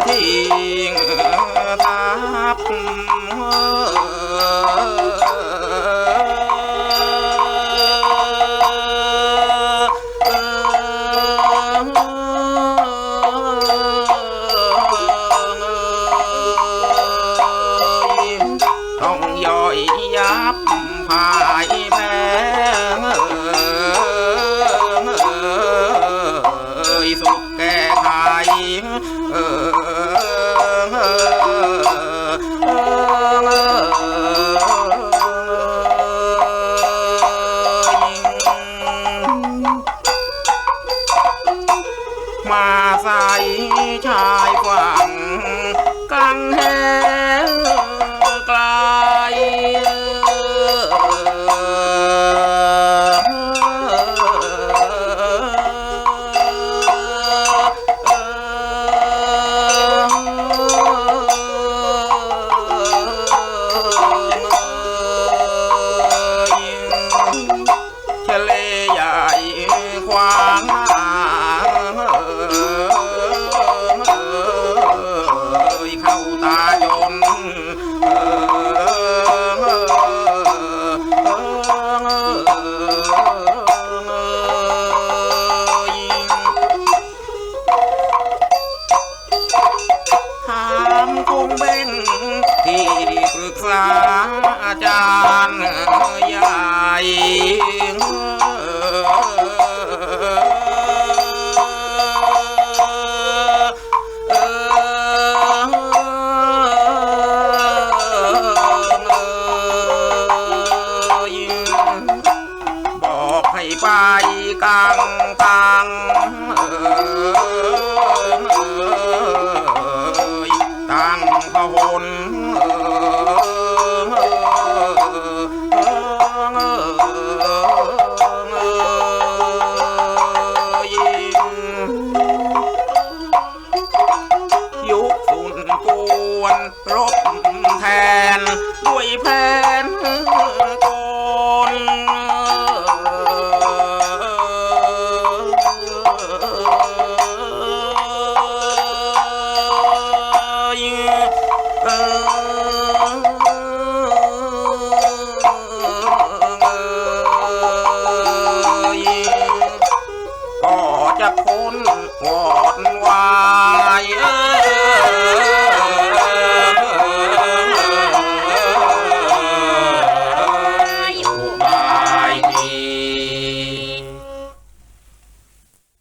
ทิ้งทับต้องย่อยยับพ่ายแพ้สุขแก้ไขมาใส่ชายฝั่งกังแหงไกลทะเลใหญ่ขวางหน้าเข้าตาจนถามคงเป็นที่ปรึกษาอาจารย์ใหญ่บอกให้ไปกังตั้งพหลยุคสุนกวนรบแทนด้วยแผนกลก็จะค้นวอดวาย